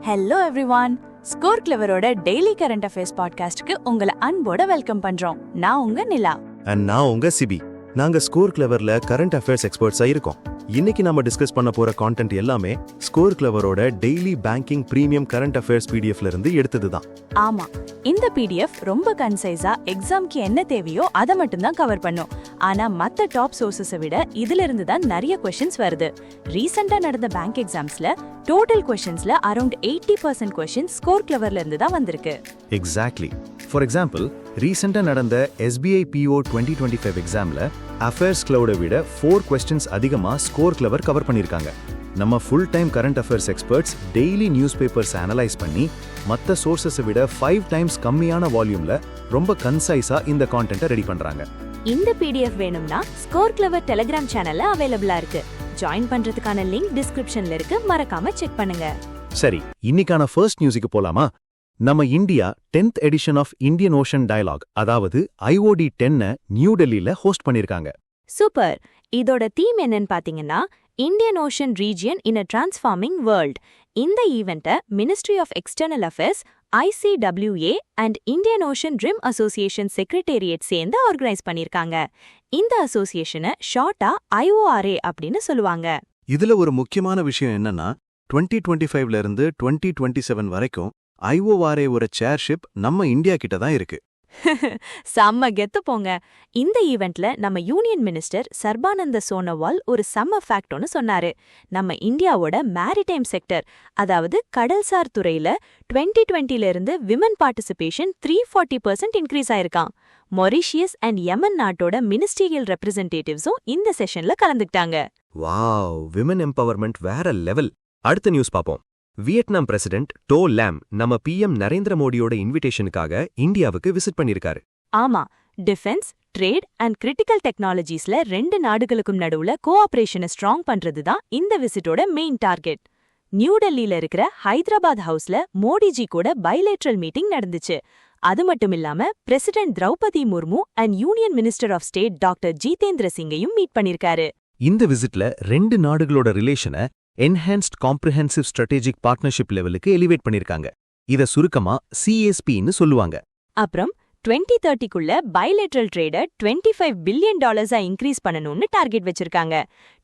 Hello everyone, score கிளவரோட daily current affairs பாட்காஸ்ட்க்கு உங்களை அன்போட வெல்கம் பண்றோம். நான் உங்க நிலா அண்ட் நான் உங்க சிபி. நாங்க ஸ்கோர் கிளவர்ல கரண்ட் அஃபேர்ஸ் எக்ஸ்பர்ட்ஸா இருக்கோம். இன்னைக்கு நம்ம டிஸ்கஸ் பண்ண போற கான்டென்ட் எல்லாமே ஸ்கோர் கிளவரோட daily banking premium current affairs பிடிஎஃப்ல இருந்து எடுத்ததுதான். ஆமா, இந்த பிடிஎஃப் ரொம்ப கன்சைஸா எக்ஸாம்க்கு என்ன தேவையோ அதை மட்டும் தான் கவர் பண்ணும். ஆனா மத்த டாப் சோர்சஸை விட இதுல இருந்து தான் நிறைய क्वेश्चंस வருது. ரீசெண்டா நடந்த பேங்க் எக்ஸாம்ஸ்ல டோட்டல் क्वेश्चंसல அரௌண்ட் 80% क्वेश्चंस ஸ்கோர் கிளவர்ல இருந்து தான் வந்திருக்கு. எக்ஸாக்ட்லி. ஃபார் எக்ஸாம்பிள், ரீசெண்டா நடந்த SBI PO 2025 எக்ஸாம்ல அஃபேர்ஸ் கிளவுட விட 4 क्वेश्चंस அதிகமா ஸ்கோர் கிளவர் கவர் பண்ணிருக்காங்க. நம்ம full time current affairs experts daily news papers analyse பண்ணி மற்ற சோர்சஸை விட 5 டைம்ஸ் கம்மியான வால்யூம்ல ரொம்ப கன்சைஸா இந்த கான்டென்ட்டை ரெடி பண்றாங்க. இந்த பிடிஎஃப் வேணும்னா ஸ்கோர் கிளவர் டெலிகிராம் சேனல்ல அவைலபிளா இருக்கு. ஜாயின் பண்றதுக்கான லிங்க் டிஸ்கிரிப்ஷன்ல இருக்கு, மறக்காம செக் பண்ணுங்க. சரி, இன்னைக்கான ஃபர்ஸ்ட் நியூஸுக்கு போலாமா? நம்ம India 10th edition of Indian Ocean dialogue, அதாவது IOD 10 நியூ டெல்லியில ஹோஸ்ட் பண்ணிருக்காங்க. சூப்பர். இதோட தீம் என்னன்னு பாத்தீங்கன்னா, Indian Ocean region in a transforming world. இந்த ஈவெண்ட்டை ministry of external affairs, ICWA and Indian Ocean rim association secretariat சேர்ந்து ஆர்கனைஸ் பண்ணிருக்காங்க. இந்த அசோசியேஷனை ஷார்ட்டா IORA அப்படின்னு சொல்லுவாங்க. இதுல ஒரு முக்கியமான விஷயம் என்னன்னா, 2025ல இருந்து 2027 வரைக்கும் IORA ஒரு சேர்ஷிப் நம்ம இந்தியா கிட்ட தான் இருக்கு. செம்ம கெத்து போங்க. இந்த ஈவெண்ட்ல நம்ம யூனியன் மினிஸ்டர் சர்பானந்த சோனோவால் ஒரு செம்ம ஃபேக்ட் ஒன்னு சொன்னாரு. நம்ம இந்தியாவோட மேரிடைம் செக்டர், அதாவது கடல்சார் துறையில 2020ல இருந்து விமன் பார்ட்டிசிபேஷன் 340% இன்க்ரீஸ் ஆயிருக்கான். மொரிஷியஸ் அண்ட் யமன் நாட்டோட மினிஸ்டீரியல் ரெப்ரசன்டேட்டிவ்ஸும் இந்த செஷன்ல கலந்துக்கிட்டாங்க. வாவ், விமன் எம்பவர்மெண்ட் வேற லெவல். அடுத்த நியூஸ் பாப்போம். வியட்நாம் பிரசிடென்ட் டோ லாம் நம்ம PM நரேந்திர மோடியோட இன்விடேஷனுக்காக இந்தியாவுக்கு விசிட் பண்ணிருக்காரு. ஆமா, டிஃபென்ஸ், ட்ரேட் அண்ட் கிரிட்டிக்கல் டெக்னாலஜிஸ்ல 2 நாடுகளுக்கும் நடுவுல கோஆபரேஷனை ஸ்ட்ராங் பண்றதுதான் இந்த விசிட்டோட மெயின் டார்கெட். நியூ டெல்லியில இருக்கிற ஹைதராபாத் ஹவுஸ்ல மோடிஜி கூட பைலேட்ரல் மீட்டிங் நடந்துச்சு. அது மட்டும் இல்லாம president Droupadi Murmu and union minister of state doctor Jitendra சிங்கையும் மீட் பண்ணிருக்காரு. இந்த விசிட்ல 2 நாடுகளோட ரிலேஷனை என்ஹான்ஸ்ட் காம்ப்ரிஹென்சிவ் ஸ்ட்ராட்டஜிக் பார்ட்னர்ஷிப் லெவலுக்கு எலிவேட் பண்ணிருக்காங்க. இத சுருக்கமா CSPன்னு சொல்லுவாங்க. அப்புறம் 2030க்குள்ள பைலேட்ரல் ட்ரேட $25 பில்லியன் இன்க்ரீஸ் பண்ணணும்னு டார்கெட் வச்சிருக்காங்க.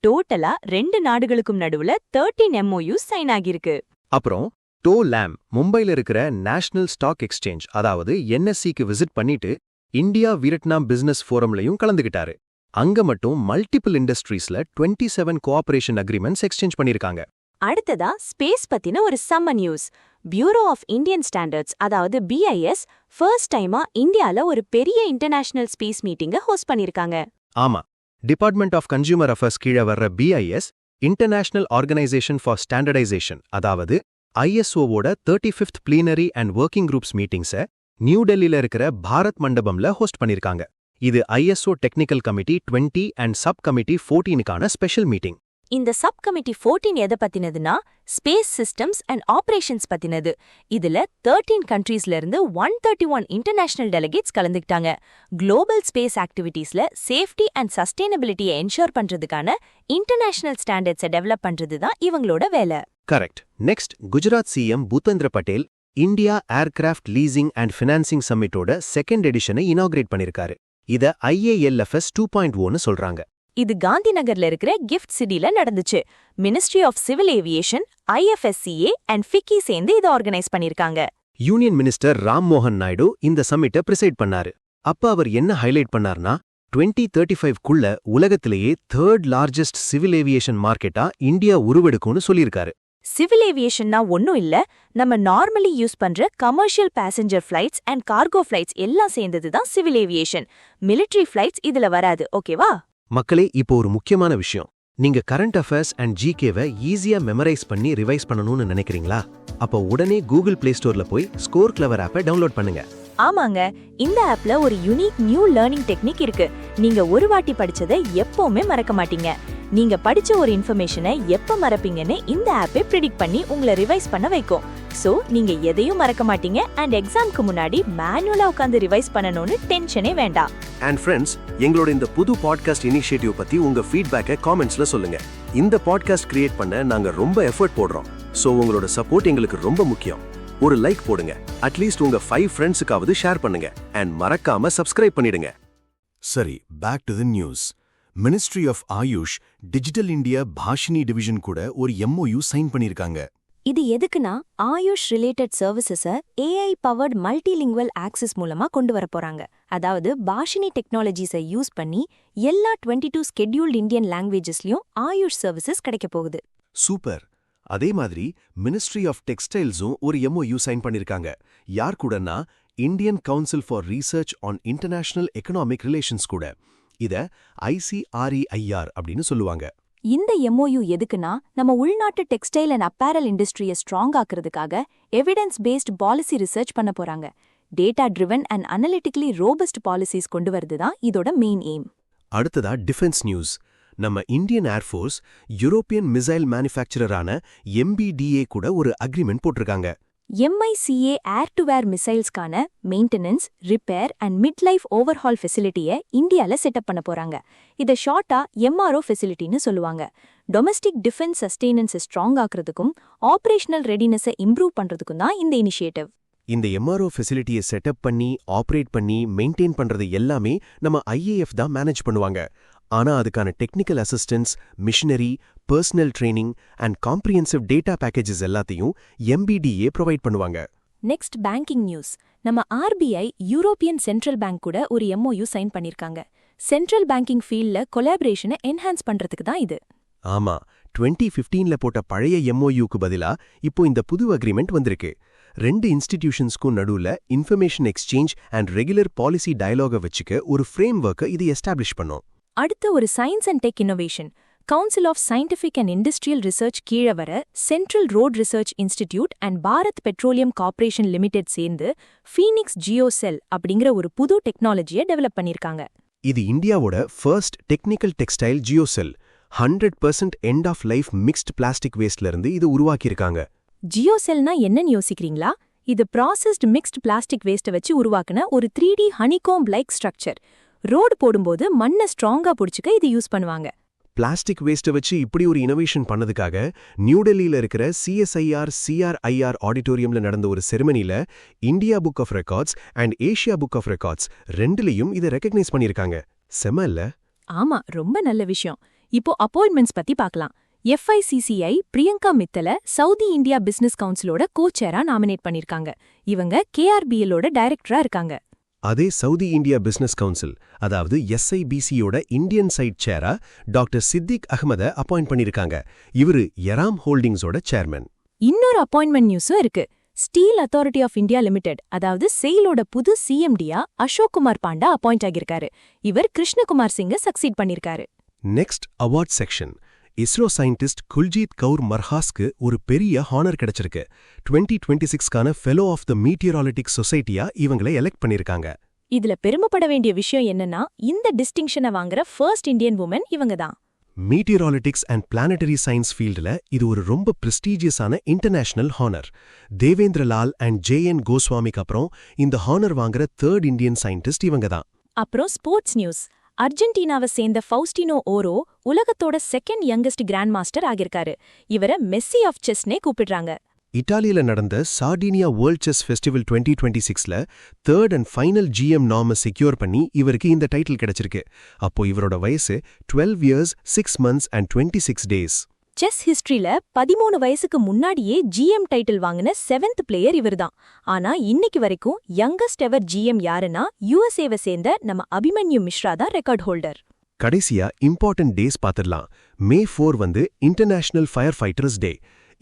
டோட்டலா 2 நாடுகளுக்கும் நடுவுல 13 MOUs சைன் ஆகியிருக்கு. அப்புறம் டோ லாம் மும்பைல இருக்கிற நேஷனல் ஸ்டாக் எக்ஸ்சேஞ்ச், அதாவது NSEக்கு விசிட் பண்ணிட்டு இந்தியா வியட்நாம் பிசினஸ் ஃபோரம்லயும் கலந்துகிட்டாரு. அங்க மட்டும் மல்டிபிள் இண்டஸ்ட்ரீஸ்ல 27 கோஆபரேஷன் அக்ரிமெண்ட்ஸ் எக்ஸ்சேஞ்ச் பண்ணிருக்காங்க. அடுத்ததா ஸ்பேஸ் பத்தின ஒரு செம்ம news. Bureau of Indian standards, அதாவது BIS, ஃபர்ஸ்ட் டைமா இந்தியால ஒரு பெரிய இன்டர்நேஷனல் ஸ்பேஸ் மீட்டிங்க ஹோஸ்ட் பண்ணிருக்காங்க. ஆமா, டிபார்ட்மெண்ட் ஆஃப் கன்சியூமர் அஃபேர்ஸ் கீழ வர்ற BIS international organization for standardization, அதாவது ISOவோட 35th plenary and working groups மீட்டிங்ஸை நியூ டெல்லியில இருக்கிற பாரத் மண்டபம்ல ஹோஸ்ட் பண்ணிருக்காங்க. இது ISO technical committee 20 and sub committee 14க்கான ஸ்பெஷல் மீட்டிங். இந்த சப் கமிட்டி 14 எதை பத்தினதுன்னா, ஸ்பேஸ் சிஸ்டம்ஸ் அண்ட் ஆபரேஷன்ஸ் பத்தினது. இதுல 13 கண்ட்ரீஸ்ல இருந்து 131 இன்டர்நேஷனல் டெலிகேட்ஸ் கலந்துக்கிட்டாங்க. குளோபல் ஸ்பேஸ் ஆக்டிவிட்டீஸ்ல சேஃப்டி அண்ட் சஸ்டைனபிலிட்டியை என்ஷூர் பண்றதுக்கான இன்டர்நேஷனல் ஸ்டாண்டர்ட்ஸை டெவலப் பண்றதுதான் இவங்களோட வேலை. Correct. Next, Gujarat CM Bhupendra Patel India aircraft leasing and financing சம்மிட்டோட 2nd எடிஷனை இனாகிரேட் பண்ணிருக்காரு. இத IALFS 2.0ன்னு சொல்றாங்க. இது காந்தி நகர்ல இருக்கிற கிஃப்ட் சிட்டில நடந்துச்சு. Ministry of civil aviation, IFSCA and FICCI சேர்ந்து இதை ஆர்கனைஸ் பண்ணிருக்காங்க. யூனியன் மினிஸ்டர் ராம் மோகன் நாயுடு இந்த சம்மிட்டை பிரிசைட் பண்ணாரு. அப்ப அவர் என்ன ஹைலைட் பண்ணார்னா, 2035க்குள்ள உலகத்திலேயே 3rd லார்ஜஸ்ட் சிவில் ஏவியேஷன் மார்க்கெட்டா இந்தியா உருவெடுக்கும்னு சொல்லியிருக்காரு. சிவில் ஏவியேஷன்னா ஒன்னும் இல்ல, நம்ம நார்மலி யூஸ் பண்ற commercial passenger flights and cargo flights எல்லாம் சேர்ந்ததுதான் சிவில் ஏவியேஷன். மிலிட்டரி ஃபிளைட்ஸ் இதுல வராது, ஓகேவா? மக்களே, இப்போ ஒரு முக்கியமான விஷயம். நீங்க கரண்ட் அஃபேர்ஸ் அண்ட் GKவை ஈஸியா மெமரைஸ் பண்ணி ரிவைஸ் பண்ணணும்னு நினைக்கிறீங்களா? அப்போ உடனே கூகுள் பிளே ஸ்டோர்ல போய் ஸ்கோர் கிளவர் ஆப்பை டவுன்லோட் பண்ணுங்க. ஆமாங்க, இந்த ஆப்ல ஒரு யூனிக் நியூ லேர்னிங் டெக்னிக் இருக்கு. நீங்க ஒரு வாட்டி படிச்சதை எப்பவுமே மறக்க மாட்டீங்க. நீங்க படிச்ச ஒரு இன்ஃபர்மேஷனை எப்ப மறப்பீங்கன்னு இந்த ஆப்பே ப்ரெடிக்ட் பண்ணி உங்களை ரிவைஸ் பண்ண வைக்கும். சோ நீங்க எதையும் மறக்க மாட்டீங்க அண்ட் எக்ஸாம்க்கு முன்னாடி மேனுவலா உட்கார்ந்து ரிவைஸ் பண்ணணும்னு டென்ஷனே வேண்டாம். அண்ட் ஃப்ரெண்ட்ஸ், எங்களோட இந்த புது பாட்காஸ்ட் இனிஷியேட்டிவ் பத்தி உங்க ஃபீட்பேக்கை காமெண்ட்ஸ்ல சொல்லுங்க. இந்த பாட்காஸ்ட் கிரியேட் பண்ண நாங்க ரொம்ப எஃபர்ட் போடுறோம். சோ உங்களோட சப்போர்ட் எங்களுக்கு ரொம்ப முக்கியம். ஒரு லைக் போடுங்க, அட்லீஸ்ட் உங்க 5 ஃப்ரெண்ட்ஸுக்காவது ஷேர் பண்ணுங்க, அண்ட் மறக்காம சப்ஸ்கிரைப் பண்ணிடுங்க. சரி, back to the news. Ministry of AYUSH digital India Bhashini division கூட ஒரு MOU சைன் பண்ணிருக்காங்க. இது எதுக்குன்னா ஆயுஷ் ரிலேட்டட் சர்வீசஸை AI பவர்ட் மல்டிலிங்குவல் ஆக்சஸ் மூலமா கொண்டு வர போறாங்க. அதாவது பாஷினி டெக்னாலஜிஸை யூஸ் பண்ணி எல்லா 22 ஸ்கெட்யூல்ட் இந்தியன் லாங்குவேஜஸ்லயும் ஆயுஷ் சர்வீசஸ் கிடைக்க போகுது. சூப்பர். அதே மாதிரி மினிஸ்ட்ரி ஆஃப் டெக்ஸ்டைல்ஸும் ஒரு MOU சைன் பண்ணிருக்காங்க. யார் கூடனா Indian council for research on international economic relations கூட. இத ICREIR அப்படின்னு சொல்லுவாங்க. இந்த MOU எதுக்குன்னா நம்ம உள்நாட்டு டெக்ஸ்டைல் அண்ட் அப்பேரல் இண்டஸ்ட்ரியை ஸ்ட்ராங் ஆக்குறதுக்காக எவிடன்ஸ் பேஸ்ட் பாலிசி ரிசர்ச் பண்ண போறாங்க. Data driven and analytically robust policies கொண்டு வரதுதான் இதோட மெயின் எய்ம். அடுத்ததா டிஃபென்ஸ் நியூஸ். நம்ம இந்தியன் ஏர்ஃபோர்ஸ் யூரோப்பியன் மிசைல் மேனுஃபேக்சரரான MBDA கூட ஒரு அக்ரிமெண்ட் போட்டிருக்காங்க. MICA ஏர்-டு-ஏர் மிசைல்ஸ்க்கான maintenance, repair and mid life overhaul ஃபெசிலிட்டியை இந்தியால செட்டப் பண்ண போறாங்க. இதை ஷார்ட்டா MRO ஃபெசிலிட்டின்னு சொல்லுவாங்க. டொமஸ்டிக் டிஃபென்ஸ் சஸ்டெய்னன்ஸை ஸ்ட்ராங் ஆக்குறதுக்கும் ஆபரேஷனல் ரெடினஸை இம்ப்ரூவ் பண்றதுக்கும் தான் இந்த இனிஷியேட்டிவ். இந்த MRO ஃபெசிலிட்டியை செட்டப் பண்ணி, ஆப்ரேட் பண்ணி, மெயின்டைன் பண்றது எல்லாமே நம்ம IAF தான் மேனேஜ் பண்ணுவாங்க. ஆனா அதுக்கான technical assistance, missionary, personal training and comprehensive data packages எல்லாத்தையும் MBDA ப்ரொவைட் பண்ணுவாங்க. Next banking news. நம்ம RBI யூரோப்பியன் சென்ட்ரல் பேங்க் கூட ஒரு MOU சைன் பண்ணிருக்காங்க. சென்ட்ரல் பேங்கிங் ஃபீல்ட்ல கொலாபரேஷனை என்ஹான்ஸ் பண்றதுக்கு தான் இது. ஆமா, 2015ல போட்ட பழைய MOUக்கு பதிலா இப்போ இந்த புது அக்ரிமெண்ட் வந்திருக்கு. 2 இன்ஸ்டிடியூஷன்ஸ்க்கும் நடுவுல information exchange and regular policy dialogue வச்சுக்க ஒரு ஃப்ரேம் ஒர்க்கை இது எஸ்டாப்ளிஷ் பண்ணும். அடுத்து ஒரு science and tech innovation. Council of scientific and industrial research கீழே வர central road research institute and Bharat petroleum corporation limited சேர்ந்து ஃபீனிக்ஸ் ஜியோசெல் அப்படிங்கிற ஒரு புது டெக்னாலஜியை டெவலப் பண்ணிருக்காங்க. இது இந்தியாவோட first technical textile geocell. 100% end of life mixed plastic வேஸ்ட்ல இருந்து இது உருவாக்கியிருக்காங்க. ஜியோசெல்னா என்னன்னு யோசிக்கிறீங்களா? இது ப்ராசஸ்ட் மிக்ஸ்ட் பிளாஸ்டிக் வேஸ்ட்டை வச்சு உருவாக்குன ஒரு 3D ஹனிகோம்ப் லைக் ஸ்ட்ரக்சர். ரோடு போடும்போது மண்ணை ஸ்ட்ராங்கா புடிச்சுக்க இது யூஸ் பண்ணுவாங்க. பிளாஸ்டிக் வேஸ்ட்டை வச்சு இப்படி ஒரு இனோவேஷன் பண்ணதுக்காக நியூடெல்லியில இருக்கிற CSIR ஆடிட்டோரியம்ல நடந்த ஒரு செரிமனில India book of records and Asia book of records ரெண்டுலயும் இதை ரெகக்னைஸ் பண்ணிருக்காங்க. செம இல்ல? ஆமா, ரொம்ப நல்ல விஷயம். இப்போ அப்பாயின்மெண்ட்ஸ் பத்தி பார்க்கலாம். FICCI பிரியங்கா மித்தல சவுதி இந்தியா பிசினஸ் கவுன்சிலோட கோ-சேரா நாமினேட் பண்ணிருக்காங்க. இவங்க KRBLோட டைரக்டரா இருக்காங்க. அதே சவுதி இந்தியா பிசினஸ் கவுன்சில், அதாவது SIBCயோட இந்தியன் சைட் சேரா டாக்டர் சித்திக் அகமத அப்பாயிண்ட் பண்ணிருக்காங்க. இவரு யராம் ஹோல்டிங்ஸோட சேர்மன். இன்னொரு அப்பாயின்மெண்ட் நியூஸும் இருக்கு. Steel authority of India limited, அதாவது செயிலோட புது CMD-யா அசோக் குமார் பாண்டா அப்பாயிண்ட் ஆகியிருக்காரு. இவர் கிருஷ்ணகுமார் சிங்கை சக்சீட் பண்ணிருக்காரு. Next award section. ISRO scientist Kuljeet Kaur மர்ஹாஸ்க்கு ஒரு பெரிய ஹானர் கிடைச்சிருக்கு. 2026க்கான ஃபெலோ ஆஃப் த மீட்டியராலிட்டிக் சொசைட்டியா இவங்களை எலெக்ட் பண்ணிருக்காங்க. இதுல பெருமைப்பட வேண்டிய விஷயம் என்னன்னா, இந்த டிஸ்டிங்ஷனை வாங்குற ஃபர்ஸ்ட் இந்தியன் வுமன் இவங்க தான். மீட்டியராலிட்டிக்ஸ் அண்ட் பிளானட்டரி சயின்ஸ் ஃபீல்டில் இது ஒரு ரொம்ப பிரெஸ்டீஜியஸான international honour. Devendra Lal and JN கோஸ்வாமிக்கு அப்புறம் இந்த ஹானர் வாங்குற 3rd இந்தியன் சயின்டிஸ்ட் இவங்க தான். அப்புறம் ஸ்போர்ட்ஸ் நியூஸ். அர்ஜென்டினாவை சேர்ந்த ஃபவுஸ்டினோ ஓரோ உலகத்தோட 2nd யங்கஸ்ட் கிராண்ட் மாஸ்டர் ஆகியிருக்காரு. இவரை மெஸ்ஸி ஆஃப் செஸ்னே கூப்பிடுறாங்க. இட்டாலியில நடந்த சார்டினியா வேர்ல்ட் செஸ் ஃபெஸ்டிவல் 2026ல 3rd அண்ட் ஃபைனல் GM நார்மை செக்யூர் பண்ணி இவருக்கு இந்த டைட்டில் கிடைச்சிருக்கு. அப்போ இவரோட வயசு 12 years 6 months and 26 days. Chess ஹிஸ்டரியில 13 வயசுக்கு முன்னாடியே GM டைட்டில் வாங்கின 7th பிளேயர் இவர்தான். ஆனா இன்னைக்கு வரைக்கும் யங்கஸ்ட் எவர் GM யாருன்னா USA-வை சேர்ந்த நம்ம அபிமன்யு மிஸ்ரா தான் ரெக்கார்ட் ஹோல்டர். கடைசியா இம்பார்ட்டன்ட் டேஸ் பார்த்துடலாம். May 4 வந்து இன்டர்நேஷனல் ஃபயர் ஃபைட்டர்ஸ் டே.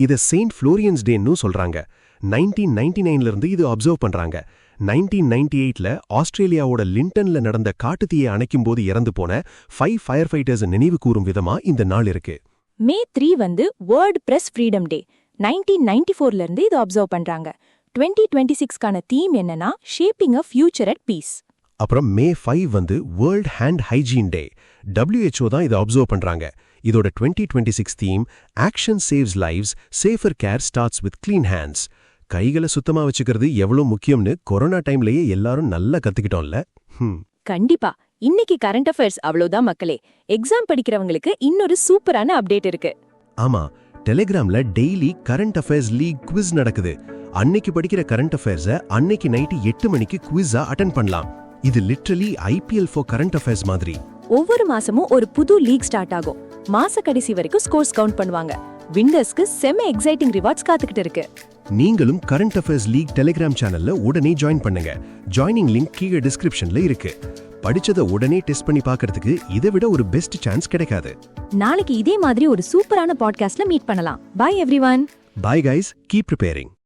இதை செயின்ட் ஃப்ளோரியன்ஸ் டேன்னு சொல்றாங்க. 1999ல இருந்து இது அப்சர்வ் பண்றாங்க. 1998ல ஆஸ்திரேலியாவோட லிண்டன்ல நடந்த காட்டுத்தீயை அணைக்கும்போது இறந்து போன 5 ஃபயர் ஃபைட்டர்ஸ் நினைவு கூறும் விதமா இந்த நாள் இருக்கு. May 3 வந்து வேர்ல்ட் பிரஸ் ஃப்ரீடம் டே. 1994ல இருந்து இது அப்சர்வ் பண்றாங்க. 2026க்கான தீம் என்னன்னா shaping a future at piece. அப்புறம் May 5 வந்து world hand hygiene day. WHO தான் இதை அப்சர்வ் பண்றாங்க. இதோட 2026 theme action saves lives, safer care starts with clean hands. கைகளை சுத்தமா வச்சுக்கிறது எவ்வளவு முக்கியம்னு கொரோனா டைம்லயே எல்லாரும் நல்லா கத்துக்கிட்டோம்ல. கண்டிப்பா. இன்னைக்கு கரண்ட் அஃபேர்ஸ் அவ்வளவுதான் மக்களே. எக்ஸாம் படிக்கிறவங்களுக்கு இன்னொரு சூப்பரான அப்டேட் இருக்கு. ஆமா, டெலிகிராம்ல daily current affairs league quiz நடக்குது. அன்னைக்கு படிக்கிற கரண்ட் அஃபேர்ஸை அன்னைக்கு நைட்டு 8 மணிக்கு குவிஸா அட்டென்ட் பண்ணலாம். இது literally IPL for current affairs மாதிரி. ஒவ்வொரு மாசமும் ஒரு புது லீக் ஸ்டார்ட் ஆகும். மாச கடைசி வரைக்கும் ஸ்கோர்ஸ் கவுண்ட் பண்ணுவாங்க. வின்னர்ஸ்க்கு செம எக்ஸைட்டிங் ரிவார்ட்ஸ் காத்துக்கிட்டு இருக்கு. நீங்களும் கரண்ட் அஃபேர்ஸ் லீக் டெலிகிராம் சேனல்ல உடனே ஜாயின் பண்ணுங்க. ஜாயினிங் லிங்க் கீழே டிஸ்கிரிப்ஷன்ல இருக்கு. படிச்சத உடனே டெஸ்ட் பண்ணி பார்க்கிறதுக்கு இதை விட ஒரு பெஸ்ட் சான்ஸ் கிடைக்காது. நாளைக்கு இதே மாதிரி ஒரு சூப்பரான பாட்காஸ்ட்ல மீட் பண்ணலாம். By everyone. Bye guys, keep preparing.